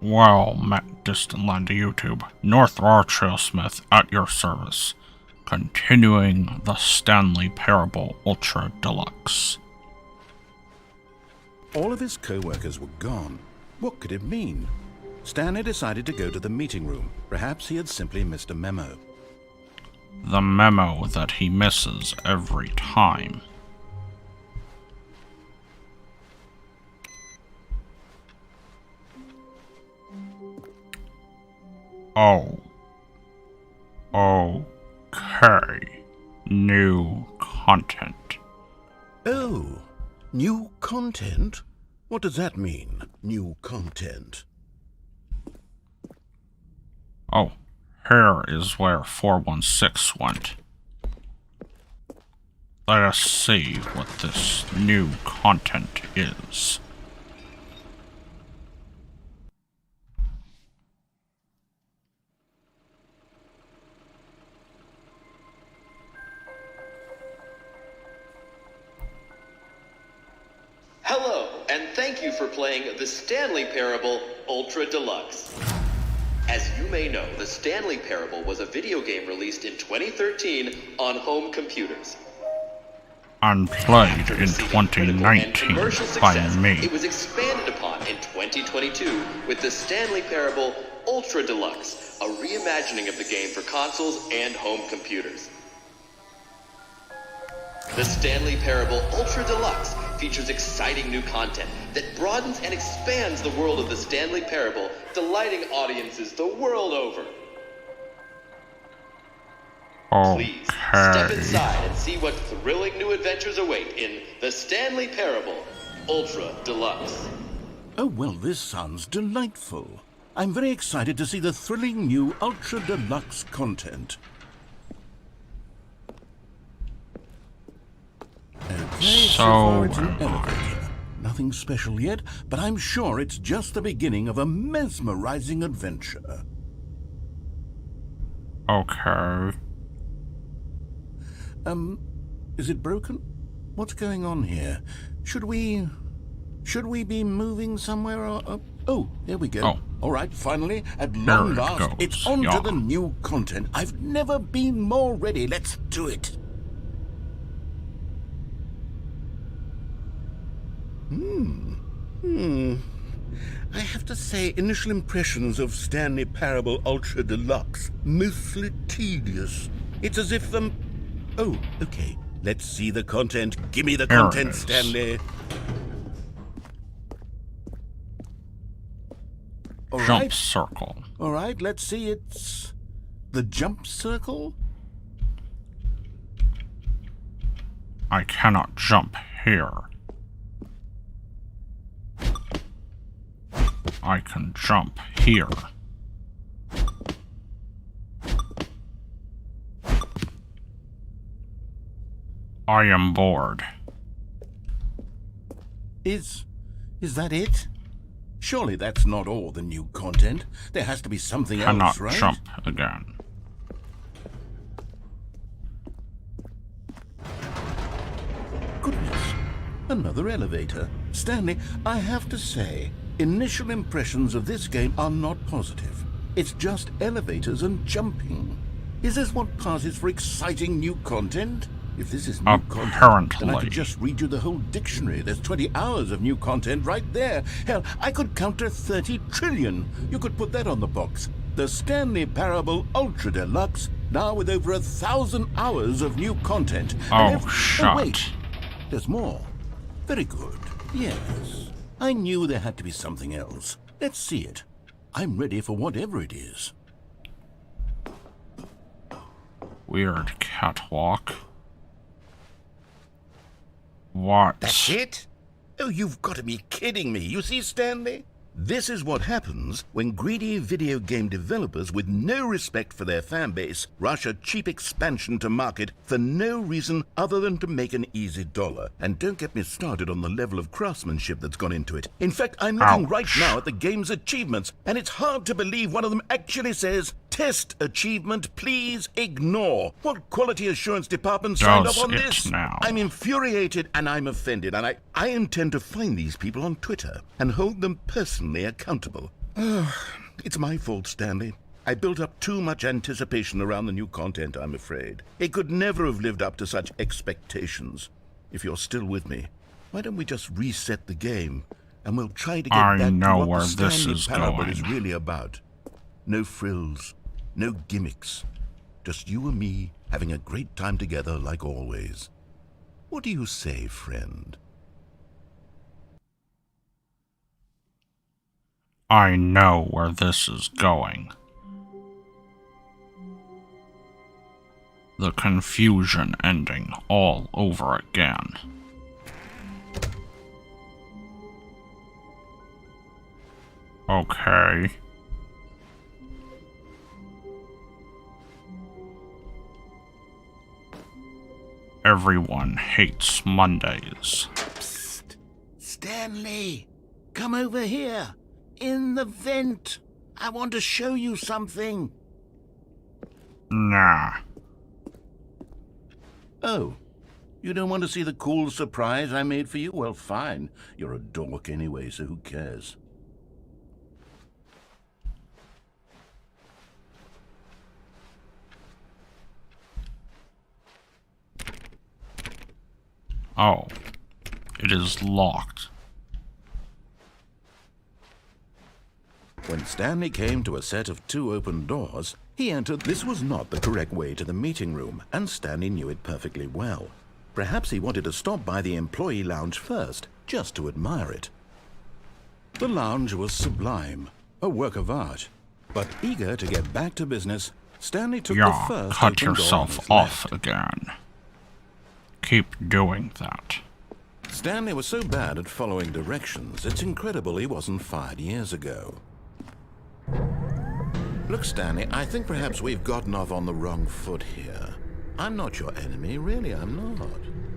Well, met distant land to YouTube. North Archer Smith at your service. Continuing the Stanley Parable Ultra Deluxe. All of his co-workers were gone. What could it mean? Stanley decided to go to the meeting room. Perhaps he had simply missed a memo. The memo that he misses every time. Oh. Okay. New content. Oh, new content? What does that mean, new content? Oh, here is where 416 went. Let us see what this new content is. Hello, and thank you for playing the Stanley Parable Ultra Deluxe. As you may know, the Stanley Parable was a video game released in 2013 on home computers. And played in 2019 by me. It was expanded upon in 2022 with the Stanley Parable Ultra Deluxe, a reimagining of the game for consoles and home computers. The Stanley Parable Ultra Deluxe features exciting new content that broadens and expands the world of the Stanley Parable, delighting audiences the world over. Please, step inside and see what thrilling new adventures await in the Stanley Parable Ultra Deluxe. Oh, well, this sounds delightful. I'm very excited to see the thrilling new Ultra Deluxe content. Okay, so far it's an elevator. Nothing special yet, but I'm sure it's just the beginning of a mesmerizing adventure. Okay. Is it broken? What's going on here? Should we be moving somewhere or... Oh, there we go. Oh. All right, finally, at long last, it's on to the new content. I've never been more ready. Let's do it. I have to say, initial impressions of Stanley Parable Ultra Deluxe, mostly tedious. It's as if Oh, okay. Let's see the content. Give me the content, Stanley. Jump circle. All right, let's see. It's the jump circle. I cannot jump here. I can jump here. I am bored. Is that it? Surely that's not all the new content. There has to be something else, right? Cannot jump again. Goodness, another elevator. Stanley, I have to say, initial impressions of this game are not positive. It's just elevators and jumping. Is this what passes for exciting new content? If this is new content, then I could just read you the whole dictionary. There's 20 hours of new content right there. Hell, I could count to 30 trillion. You could put that on the box. The Stanley Parable Ultra Deluxe, now with over 1,000 hours of new content. Oh, shut. Oh, wait. There's more. Very good. Yes. I knew there had to be something else. Let's see it. I'm ready for whatever it is. Weird catwalk. What? That's it? Oh, you've got to be kidding me. You see, Stanley? This is what happens when greedy video game developers with no respect for their fan base rush a cheap expansion to market for no reason other than to make an easy dollar. And don't get me started on the level of craftsmanship that's gone into it. In fact, I'm looking right now at the game's achievements, and it's hard to believe one of them actually says, Test achievement, please ignore. What quality assurance department signed Does off on it this? now? I'm infuriated and I'm offended, and I intend to find these people on Twitter and hold them personally accountable. It's my fault, Stanley. I built up too much anticipation around the new content, I'm afraid. It could never have lived up to such expectations. If you're still with me, why don't we just reset the game, and we'll try to get back to what the Stanley Parable is really about. No frills, no gimmicks. Just you and me having a great time together like always. What do you say, friend? I know where this is going. The confusion ending all over again. Okay. Everyone hates Mondays. Psst. Stanley, come over here. In the vent. I want to show you something. Nah. Oh, you don't want to see the cool surprise I made for you? Well, fine. You're a dork anyway, so who cares? Oh. It is locked. When Stanley came to a set of 2 open doors, he entered. This was not the correct way to the meeting room, and Stanley knew it perfectly well. Perhaps he wanted to stop by the employee lounge first, just to admire it. The lounge was sublime, a work of art. But eager to get back to business, Stanley took the first cut open door on yourself his off left. again. Keep doing that. Stanley was so bad at following directions, it's incredible he wasn't fired years ago. Look, Stanley, I think perhaps we've gotten off on the wrong foot here. I'm not your enemy, really, I'm not.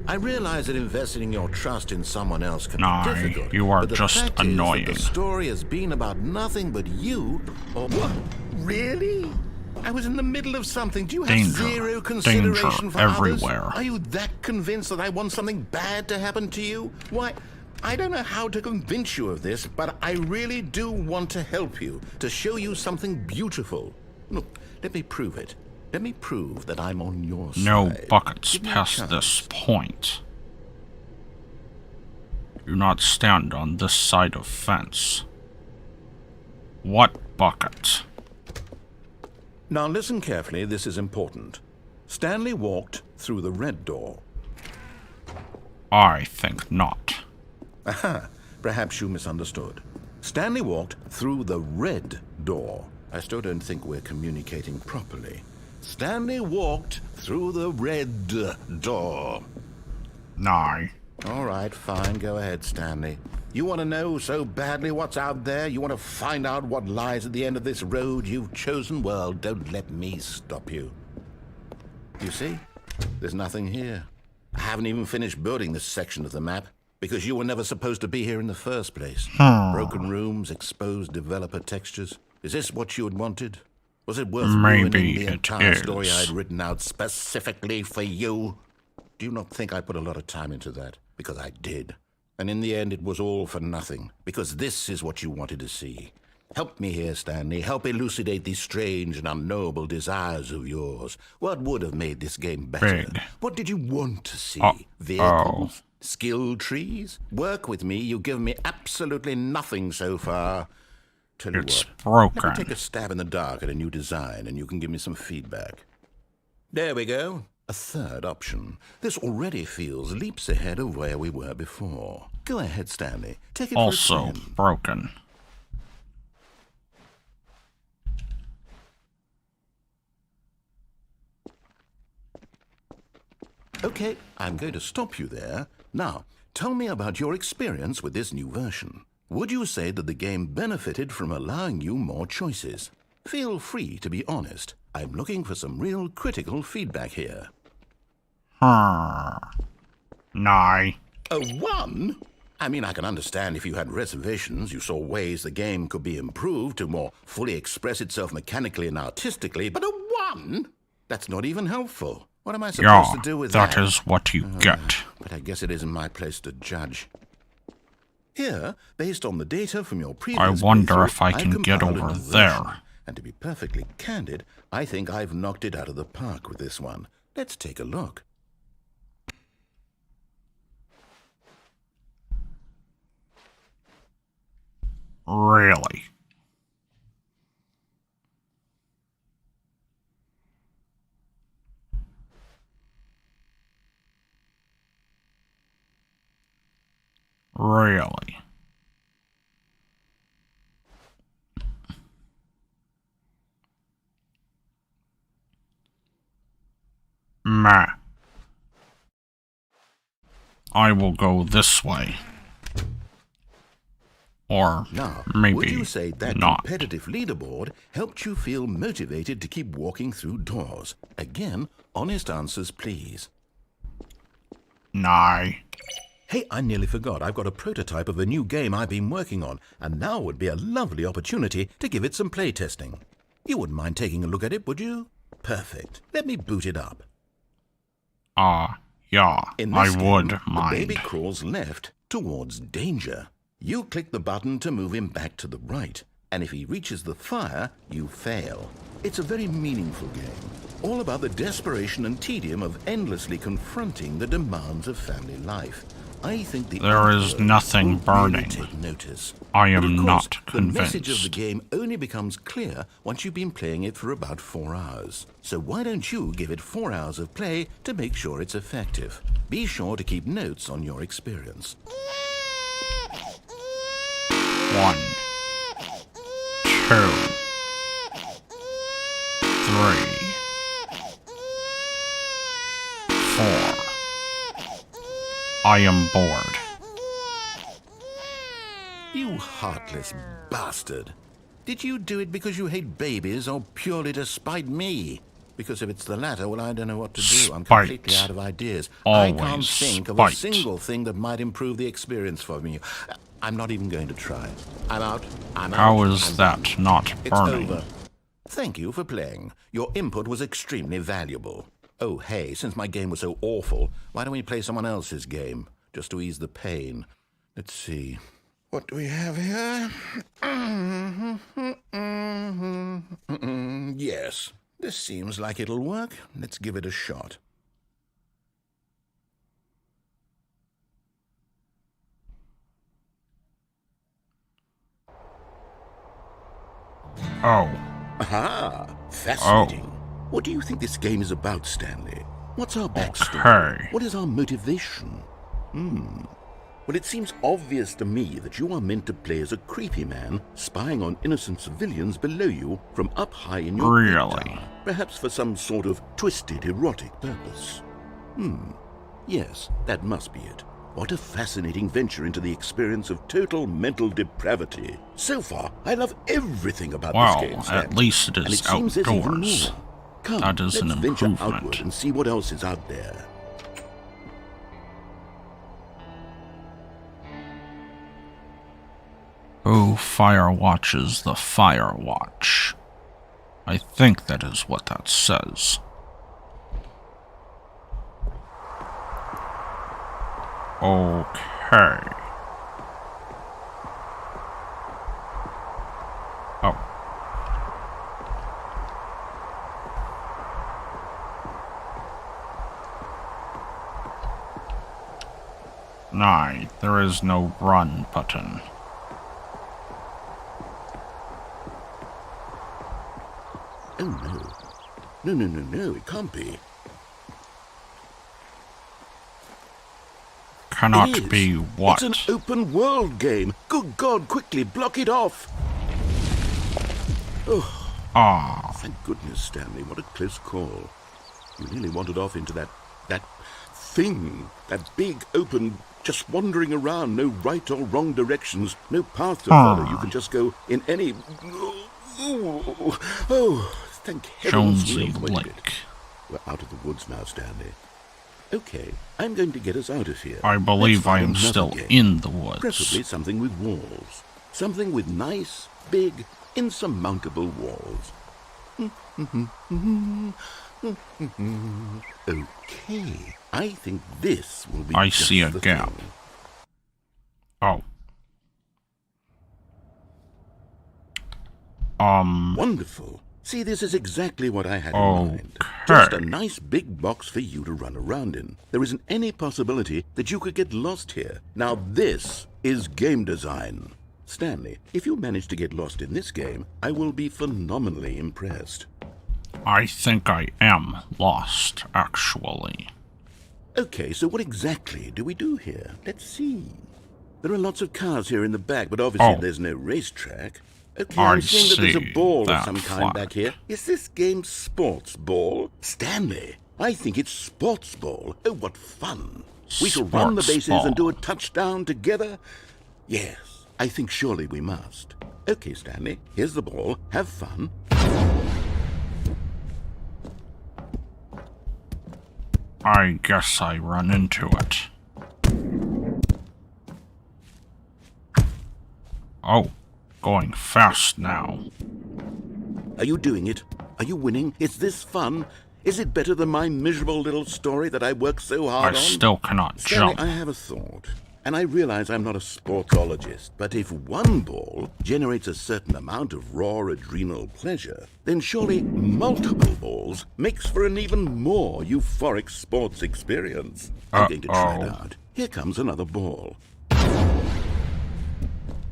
I realize that investing your trust in someone else can be difficult. You are but the just fact annoying. Is that the story has been about nothing but you. Or what? Really? I was in the middle of something. Do you have zero consideration for everywhere. others? Are you that convinced that I want something bad to happen to you? Why, I don't know how to convince you of this, but I really do want to help you, to show you something beautiful. Look, let me prove it. Let me prove that I'm on your side. No buckets Give me a past chance. this point. Do not stand on this side of fence. What bucket? Now listen carefully, this is important. Stanley walked through the red door. I think not. Aha, perhaps you misunderstood. Stanley walked through the red door. I still don't think we're communicating properly. Stanley walked through the red door. No. All right, fine, go ahead, Stanley. You want to know so badly what's out there? You want to find out what lies at the end of this road you've chosen? Well, don't let me stop you. You see? There's nothing here. I haven't even finished building this section of the map, because you were never supposed to be here in the first place. Broken rooms, exposed developer textures. Is this what you had wanted? Was it worth ruining the entire story I'd written out specifically for you? Do you not think I put a lot of time into that? Because I did. And in the end, it was all for nothing, because this is what you wanted to see. Help me here, Stanley. Help elucidate these strange and unknowable desires of yours. What would have made this game better? What did you want to see? Vehicles? Skill trees? Work with me. You've given me absolutely nothing so far. Tell you It's what, broken. let me take a stab in the dark at a new design, and you can give me some feedback. There we go. A third option. This already feels leaps ahead of where we were before. Go ahead, Stanley. Take it Also for a 10. broken. Okay, I'm going to stop you there. Now, tell me about your experience with this new version. Would you say that the game benefited from allowing you more choices? Feel free to be honest. I'm looking for some real critical feedback here. No. A 1? I mean, I can understand if you had reservations, you saw ways the game could be improved to more fully express itself mechanically and artistically, but a 1? That's not even helpful. What am I supposed to do with that? That is what you get. But I guess it isn't my place to judge. Here, based on the data from your previous I wonder playthrough, if I can get compiled over a version. there. And to be perfectly candid, I think I've knocked it out of the park with this one. Let's take a look. Really? Really? Meh. I will go this way. Or Now, maybe would you say that not. competitive leaderboard helped you feel motivated to keep walking through doors? Again, honest answers, please. Nah. Hey, I nearly forgot. I've got a prototype of a new game I've been working on, and now would be a lovely opportunity to give it some playtesting. You wouldn't mind taking a look at it, would you? Perfect. Let me boot it up. Yeah, In I this would game, mind. The baby crawls left towards danger. You click the button to move him back to the right, and if he reaches the fire, you fail. It's a very meaningful game, all about the desperation and tedium of endlessly confronting the demands of family life. I think There is nothing burning. Take notice. I But of am course, not the message of convinced. the game only becomes clear once you've been playing it for about 4 hours. So why don't you give it 4 hours of play to make sure it's effective? Be sure to keep notes on your experience. 1, 2, 3, 4. I am bored. You heartless bastard. Did you do it because you hate babies or purely to spite me? Because if it's the latter, well, I don't know what to do. I'm Spite. completely out of ideas. Always I can't think of a spite. single thing that might improve the experience for me. I'm not even going to try. I'm out. I'm out. How is I'm that done. not It's burning? over. Thank you for playing. Your input was extremely valuable. Oh, hey, since my game was so awful, why don't we play someone else's game, just to ease the pain? Let's see. What do we have here? Yes, this seems like it'll work. Let's give it a shot. Oh. Aha! Fascinating. What do you think this game is about, Stanley? What's our backstory? Okay. What is our motivation? Well, it seems obvious to me that you are meant to play as a creepy man spying on innocent civilians below you from up high in your big Really? tower, perhaps for some sort of twisted erotic purpose. Yes, that must be it. What a fascinating venture into the experience of total mental depravity. So far, I love everything about Well, this game, at Stanley. least it And is it seems there's even outdoors. more. Come, That is an let's venture improvement. outward and see what else is out there. Who fire watches the fire watch? I think that is what that says. Okay. Oh. Nah, there is no run button. Oh, no. No, it can't be. Cannot It is. be what? It's an open world game. Good God, quickly, block it off. Oh, Ah, thank goodness, Stanley. What a close call. You nearly wandered off into that thing. That big, open, just wandering around. No right or wrong directions. No path to follow. You can just go in any... Oh, thank heavens. Jonesy we avoided it. Lake. We're out of the woods now, Stanley. Okay, I'm going to get us out of here. I Let's believe I find am another still game. in the woods. Preferably something with walls. Something with nice, big, insurmountable walls. Okay, I think this will be I just see a the gap. thing. Oh. Wonderful. See, this is exactly what I had in mind. Just a nice big box for you to run around in. There isn't any possibility that you could get lost here. Now this is game design. Stanley, if you manage to get lost in this game, I will be phenomenally impressed. I think I am lost, actually. Okay, so what exactly do we do here? Let's see. There are lots of cars here in the back, but obviously there's no racetrack. Okay, I'm seeing that there's a ball of some kind back here. Is this game sports ball? Stanley, I think it's sports ball. Oh, what fun. We shall run the bases and do a touchdown together. Yes, I think surely we must. Okay, Stanley, here's the ball. Have fun. I guess I run into it. Oh, going fast now. Are you doing it? Are you winning? Is this fun? Is it better than my miserable little story that I worked so hard on? I still cannot Stanley, jump. I have a thought. And I realize I'm not a sportologist, but if one ball generates a certain amount of raw adrenal pleasure, then surely multiple balls makes for an even more euphoric sports experience. I'm going to try it out. Here comes another ball.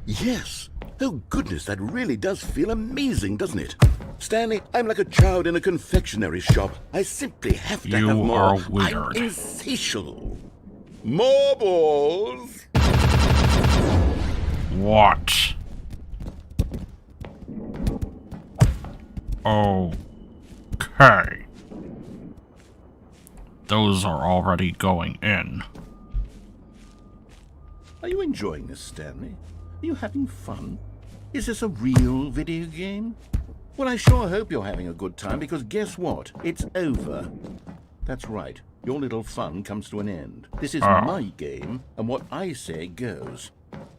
Yes! Oh goodness, that really does feel amazing, doesn't it? Stanley, I'm like a child in a confectionery shop. I simply have to have more. You are weird. I'm insatiable. More balls! What? Okay. Those are already going in. Are you enjoying this, Stanley? Are you having fun? Is this a real video game? Well, I sure hope you're having a good time, because guess what? It's over. That's right. Your little fun comes to an end. This is my game, and what I say goes.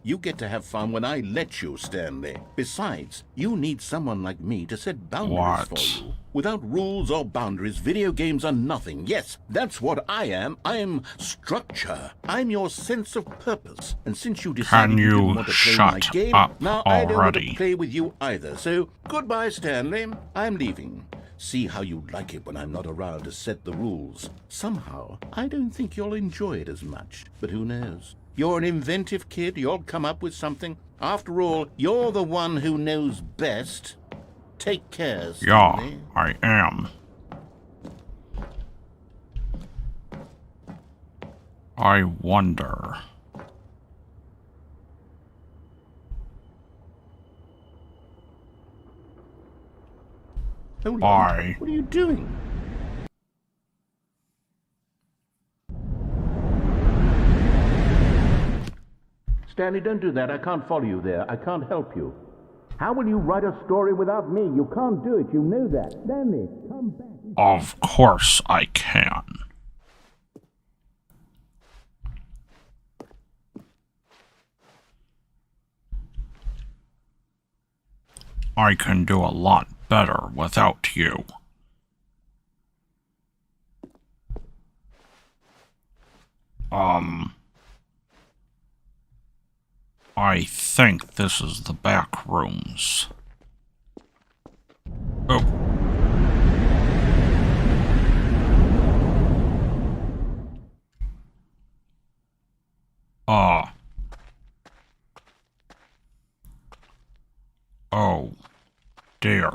You get to have fun when I let you, Stanley. Besides, you need someone like me to set boundaries for you. Without rules or boundaries, video games are nothing. Yes, that's what I am. I'm structure. I'm your sense of purpose. And since you decided you didn't want to play my game, now I don't want to play with you either. So, goodbye, Stanley. I'm leaving. See how you like it when I'm not around to set the rules. Somehow, I don't think you'll enjoy it as much. But who knows? You're an inventive kid. You'll come up with something. After all, you're the one who knows best. Take care, Stanley. Yeah, I am. I wonder. Hold on. What are you doing? Stanley, don't do that. I can't follow you there. I can't help you. How will you write a story without me? You can't do it. You know that. Stanley, come back. Of course I can. I can do a lot better without you. I think this is the Backrooms. Oh. Oh, dear.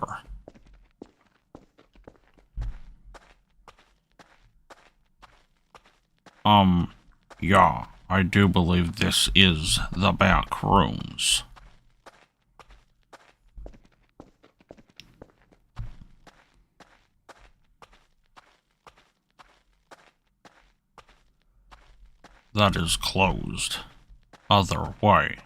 Yeah, I do believe this is the Backrooms. That is closed. Other way.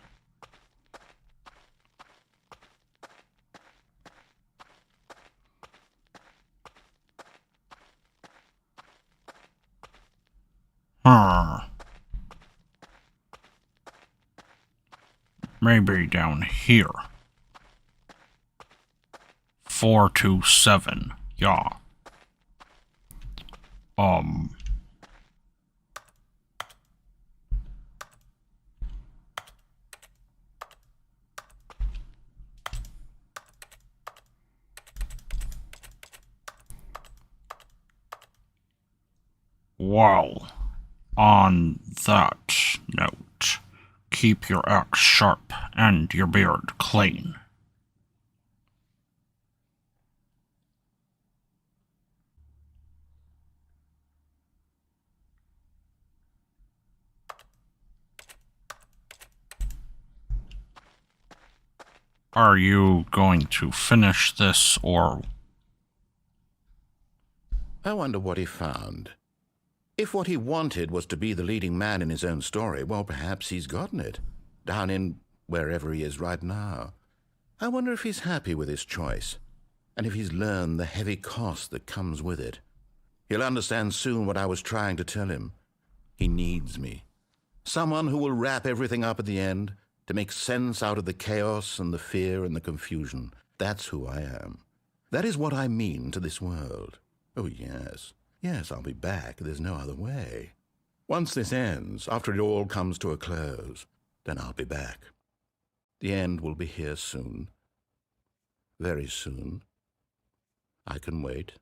Huh. Maybe down here. 427. Yeah. Well, on that note, keep your axe sharp and your beard clean. Are you going to finish this, or... I wonder what he found. If what he wanted was to be the leading man in his own story, well, perhaps he's gotten it. Down in wherever he is right now. I wonder if he's happy with his choice, and if he's learned the heavy cost that comes with it. He'll understand soon what I was trying to tell him. He needs me. Someone who will wrap everything up at the end, to make sense out of the chaos and the fear and the confusion. That's who I am. That is what I mean to this world. Oh, yes. Yes, I'll be back. There's no other way. Once this ends, after it all comes to a close, then I'll be back. The end will be here soon. Very soon. I can wait.